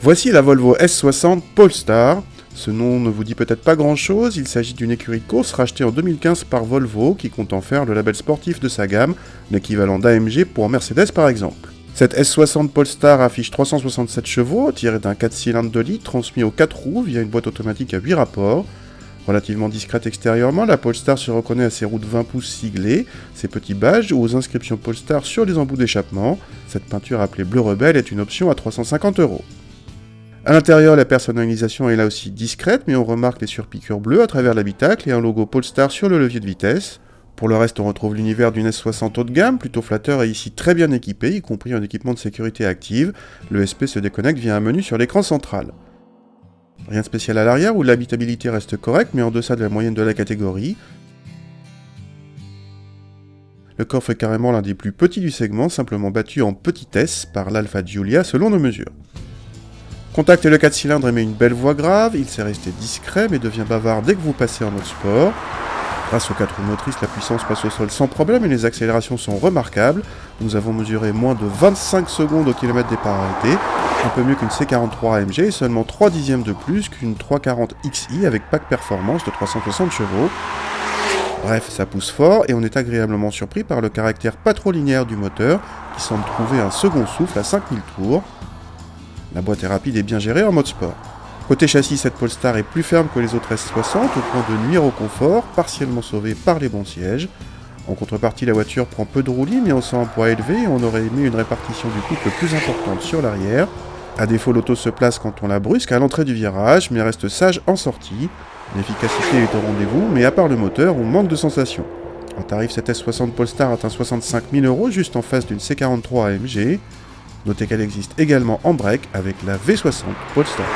Voici la Volvo S60 Polestar. Ce nom ne vous dit peut-être pas grand-chose, il s'agit d'une écurie de course rachetée en 2015 par Volvo qui compte en faire le label sportif de sa gamme, l'équivalent d'AMG pour Mercedes par exemple. Cette S60 Polestar affiche 367 chevaux, tirée d'un 4 cylindres de litre transmis aux 4 roues via une boîte automatique à 8 rapports. Relativement discrète extérieurement, la Polestar se reconnaît à ses roues de 20 pouces siglées, ses petits badges ou aux inscriptions Polestar sur les embouts d'échappement. Cette peinture appelée bleu rebelle est une option à 350 €. A l'intérieur, la personnalisation est là aussi discrète, mais on remarque les surpiqûres bleues à travers l'habitacle et un logo Polestar sur le levier de vitesse. Pour le reste, on retrouve l'univers d'une S60 haut de gamme, plutôt flatteur et ici très bien équipé, y compris un équipement de sécurité active. Le SP se déconnecte via un menu sur l'écran central. Rien de spécial à l'arrière où l'habitabilité reste correcte, mais en deçà de la moyenne de la catégorie. Le coffre est carrément l'un des plus petits du segment, simplement battu en petitesse par l'Alfa Giulia selon nos mesures. Contact le 4 cylindres émet une belle voix grave, il s'est resté discret mais devient bavard dès que vous passez en mode sport. Grâce aux 4 roues motrices, la puissance passe au sol sans problème et les accélérations sont remarquables. Nous avons mesuré moins de 25 secondes au kilomètre départ arrêté, un peu mieux qu'une C43 AMG et seulement 3 dixièmes de plus qu'une 340 XI avec pack performance de 360 chevaux. Bref, ça pousse fort et on est agréablement surpris par le caractère pas trop linéaire du moteur qui semble trouver un second souffle à 5000 tours. La boîte est rapide et bien gérée en mode sport. Côté châssis, cette Polestar est plus ferme que les autres S60 au point de nuire au confort, partiellement sauvé par les bons sièges. En contrepartie, la voiture prend peu de roulis mais on sent un poids élevé et on aurait aimé une répartition du couple plus importante sur l'arrière. A défaut, l'auto se place quand on la brusque à l'entrée du virage mais reste sage en sortie. L'efficacité est au rendez-vous mais à part le moteur, on manque de sensations. En tarif, cette S60 Polestar atteint 65 000 € juste en face d'une C43 AMG. Notez qu'elle existe également en break avec la V60 Polestar.